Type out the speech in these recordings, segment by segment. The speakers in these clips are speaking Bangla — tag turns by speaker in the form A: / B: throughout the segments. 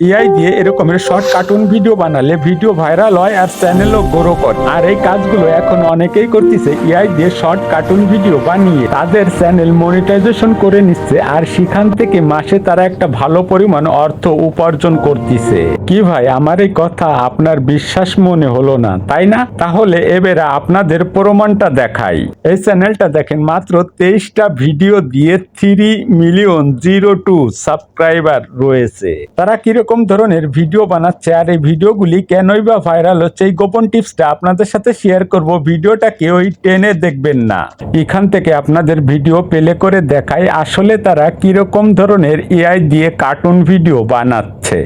A: এআই দিয়ে এরকমের শর্ট কার্টুন ভিডিও বানালে ভিডিও ভাইরাল হয় আর চ্যানেলও গ্রো করে। আর এই কাজগুলো এখন অনেকেই করতেছে, এআই দিয়ে শর্ট কার্টুন ভিডিও বানিয়ে তাদের চ্যানেল মনিটাইজেশন করে নিচ্ছে, আর সেখান থেকে মাসে তারা একটা ভালো পরিমাণ অর্থ উপার্জন করতেছে। কি ভাই, আমার এই কথা আপনার বিশ্বাস মনে হলো না, তাই না? তাহলে এবারে আপনাদের প্রমাণটা দেখাই। এই চ্যানেলটা দেখেন, মাত্র 23টা ভিডিও দিয়ে 3,000,002 সাবস্ক্রাইবার রয়েছে। তারা কিরকম ধরনের ভিডিও বানাচ্ছে আর এই ভিডিওগুলি কেনই বা ভাইরাল হচ্ছে, এই গোপন টিপসটা আপনাদের সাথে শেয়ার করব। ভিডিওটা কেউ টেনে দেখবেন না। এখান থেকে আপনাদের ভিডিও প্লে করে দেখাই আসলে তারা কিরকম ধরনের এআই দিয়ে কার্টুন ভিডিও বানাচ্ছে।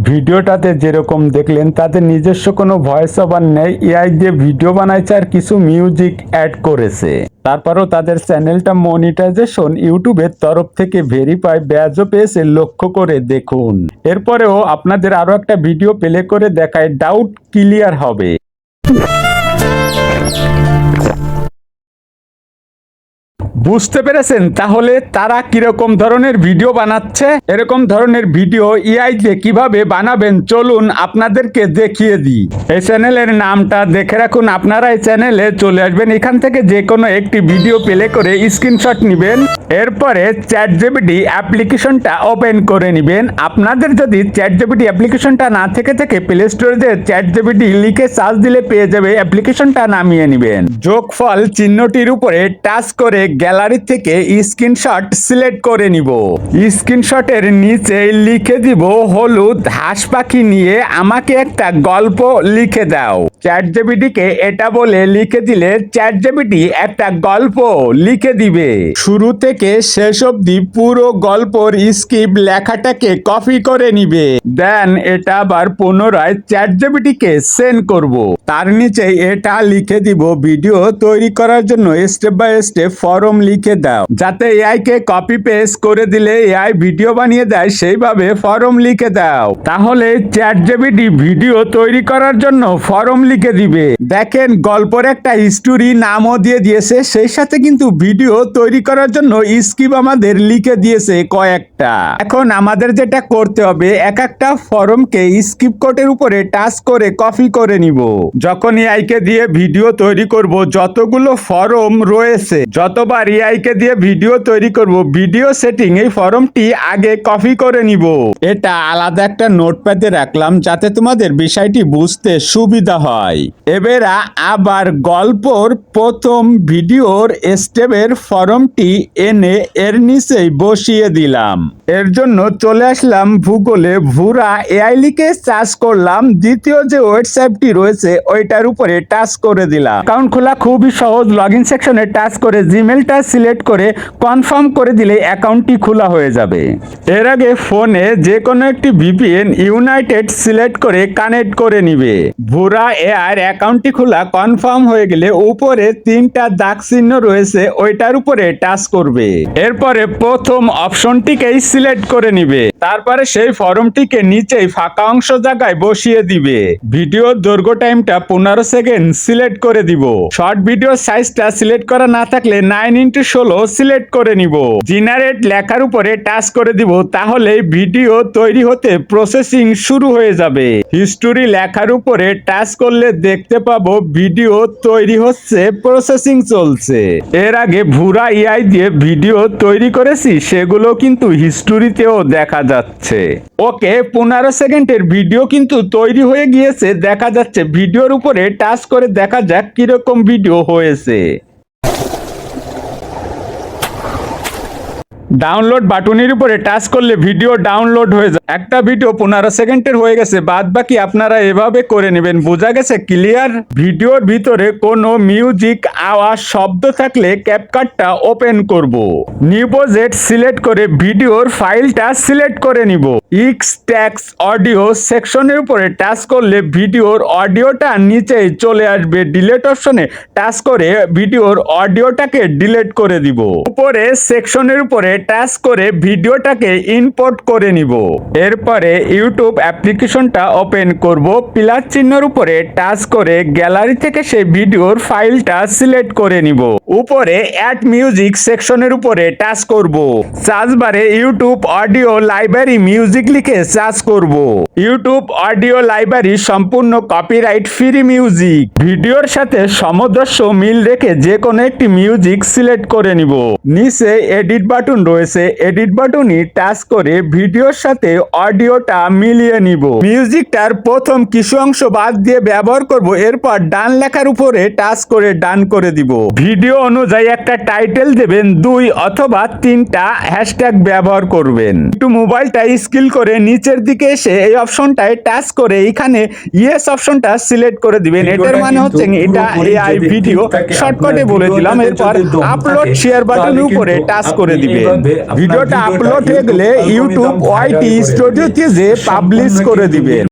A: ভিডিওটাতে যেরকম দেখলেন তাদের নিজস্ব কোনো ভয়েস ওভার নেই, এআই দিয়ে ভিডিও বানাইছে আর কিছু মিউজিক অ্যাড করেছে। তারপরও তাদের চ্যানেলটা মনিটাইজেশন ইউটিউবের তরফ থেকে ভেরিফাই ব্যাজও পেয়েছে, লক্ষ্য করে দেখুন। এরপরেও আপনাদের আরো একটা ভিডিও প্লে করে দেখায়, ডাউট ক্লিয়ার হবে। বুঝতে পেরেছেন তাহলে তারা কিরকম ধরনের ভিডিও বানাচ্ছে? এরকম ধরনের ভিডিও এআই দিয়ে কিভাবে বানাবেন চলুন আপনাদেরকে দেখিয়ে দিই। এই চ্যানেলের নামটা দেখে রাখুন, আপনারা এই চ্যানেলে চলে আসবেন, এখান থেকে যে কোনো একটি ভিডিও প্লে করে স্ক্রিনশট নেবেন, এরপরে চ্যাটজিপিটি অ্যাপ্লিকেশনটা ওপেন করে নেবেন। আপনাদের যদি চ্যাটজিপিটি অ্যাপ্লিকেশনটা না থেকে প্লে স্টোরে যে চ্যাটজিপিটি লিখে সার্চ দিলে পেয়ে যাবে, অ্যাপ্লিকেশনটা নামিয়ে নেবেন। যোগফল চিহ্নটির উপরে টাচ করে গ্যালারি থেকে স্ক্রিনশট সিলেক্ট করে নিব। স্ক্রিনশটের নিচে লিখে দিব, হলুদ হাঁস পাখি নিয়ে আমাকে একটা গল্প লিখে দাও। চ্যাটজিপিটিকে এটা বলে লিখে দিলে চ্যাটজিপিটি একটা গল্প লিখে দিবে। শুরু থেকে শেষ অবধি পুরো গল্পর স্ক্রিপ্ট লেখাটাকে কপি করে নিবে। দেন এটা আবার পুনরায় চ্যাটজিপিটিকে সেন্ড করব। তার নিচে এটা লিখে দিব, ভিডিও তৈরি করার জন্য স্টেপ বাই স্টেপ ফরম লিখে দাও। যাতে এআই কে কপি পেস্ট করে দিলে এআই ভিডিও বানিয়ে দেয়, সেইভাবে ফরম লিখে দাও। তাহলে চ্যাটজিপিটি ভিডিও তৈরি করার জন্য ফরম লিখে দিবে। দেখেন গল্পের একটা স্টোরি নামও দিয়ে দিয়েছে, সেই সাথে কিন্তু ভিডিও তৈরি করার জন্য স্ক্রিপ্ট আমাদের লিখে দিয়েছে কয়েকটা। এখন আমাদের যেটা করতে হবে, এক একটা ফরমকে স্ক্রিপ্ট কোডের উপরে টাচ করে কপি করে নিব। যখন এআই কে দিয়ে ভিডিও তৈরি করব, যতগুলো ফরম রয়েছে, যতবার এআই কে দিয়ে ভিডিও তৈরি করব, ভিডিও সেটিং এই ফরমটি আগে কপি করে নিব। এটা আলাদা একটা নোটপ্যাডে রাখলাম যাতে তোমাদের বিষয়টি বুঝতে সুবিধা হয়। এবার আবার গল্পর প্রথম ভিডিওর স্টেপের ফরমটি এনে এর নিচেই বসিয়ে দিলাম। এর জন্য চলে আসলাম ভূগোলে, ভুরা এআই লিখে সার্চ করলাম। দ্বিতীয় যে ওয়েবসাইটটি রয়েছে ওইটার উপরে টাচ করে দিলাম। অ্যাকাউন্ট খোলা খুবই সহজ। লগইন সেকশনে টাচ করে জিমেলটা সিলেক্ট করে কনফার্ম করে দিলে অ্যাকাউন্টটি খোলা হয়ে যাবে। এর আগে ফোনে যে কোনো একটি ভিপিএন ইউনাইটেড সিলেক্ট করে কানেক্ট করে নিবে। ভুরা এআই অ্যাকাউন্টটি খোলা কনফার্ম হয়ে গেলে উপরে 3টা দাগ চিহ্ন রয়েছে, ওইটার উপরে টাচ করবে। এরপরে প্রথম অপশনটিকেই সিলেক্ট করে নিবে। তারপরে সেই ফর্মটিকে নিচেই ফাঁকা অংশ জায়গায় বসিয়ে দিবে। ভিডিওর দৈর্ঘ্য টাইমটা 15 সেকেন্ড সিলেক্ট করে দিব। শর্ট ভিডিও সাইজটা সিলেক্ট করা না থাকলে 9x16 সিলেক্ট করে নিব। জেনারেট লেখার উপরে টাচ করে দিব, তাহলে ভিডিও তৈরি হতে প্রসেসিং শুরু হয়ে যাবে। হিস্টোরি লেখার উপরে টাচ করলে দেখতে পাবো ভিডিও তৈরি হচ্ছে, প্রসেসিং চলছে। এর আগে ভুরা এআই দিয়ে ভিডিও তৈরি করেছি, সেগুলো কিন্তু হিস্টোরিতেও দেখা যাচ্ছে। ওকে, 15 সেকেন্ডের ভিডিও কিন্তু তৈরি হয়ে গিয়েছে, দেখা যাচ্ছে। ভিডিওর উপরে টাচ করে দেখা যাক কিরকম ভিডিও হয়েছে। ডাউনলোড বাটনের উপরে টাচ করলে ভিডিও ডাউনলোড হয়ে যায়। একটা ভিডিও 15 সেকেন্ডের হয়ে গেছে, বাদ বাকি আপনারা এভাবে করে নেবেন। বোঝা গেছে? ক্লিয়ার? ভিডিওর ভিতরে কোনো মিউজিক, আওয়াজ, শব্দ থাকলে ক্যাপকাটটা ওপেন করব। নিউ প্রজেক্ট সিলেক্ট করে ভিডিওর ফাইলটা সিলেক্ট করে নিব। এক্সট্রাক্ট অডিও সেকশনের উপরে টাচ করলে ভিডিওর অডিওটা নিচেই চলে আসবে। ডিলিট অপশনে টাচ করে ভিডিওর অডিওটাকে ডিলিট করে দিব। উপরে সেকশনের উপরে টাচ করে ভিডিওটাকে ইম্পোর্ট করে নিব। এরপরে ইউটিউব অ্যাপ্লিকেশনটা ওপেন করব, প্লাস চিহ্নের উপরে টাচ করে গ্যালারি থেকে সেই ভিডিওর ফাইলটা সিলেক্ট করে নিব। উপরে অ্যাড মিউজিক সেকশনের উপরে টাচ করব। সার্চ বারে ইউটিউব অডিও লাইব্রেরি মিউজিক লিখে সার্চ করব। ইউটিউব অডিও লাইব্রেরি সম্পূর্ণ কপিরাইট ফ্রি মিউজিক। ভিডিওর সাথে সামঞ্জস্য মিল রেখে যে কোনো একটি মিউজিক সিলেক্ট করে নিব। নিচে এডিট বাটন রয়েছে, এডিট বাটনই টাচ করে ভিডিওর সাথে অডিওটা মিলিয়ে নিব। মিউজিকটার প্রথম কিছু অংশ বাদ দিয়ে ব্যবহার করব। এরপর ডান লেখার উপরে টাচ করে ডান করে দিব। ভিডিও অনুযায়ী একটা টাইটেল দেবেন, 2 অথবা 3টা হ্যাশট্যাগ ব্যবহার করবেন। একটু মোবাইলটা স্ক্রল করে নিচের দিকে এসে এই অপশনটায় টাচ করে এখানে ইয়েস অপশনটা সিলেক্ট করে দিবেন। এটার মানে হচ্ছে এটা এআই ভিডিও, শর্টকাটে বলে দিলাম। এরপর আপলোড শেয়ার বাটনের উপরে টাচ করে দিবেন। ভিডিওটা আপলোড হয়ে গেলে ইউটিউব ওয়াইটি স্টুডিওতে যে পাবলিশ করে দিবেন।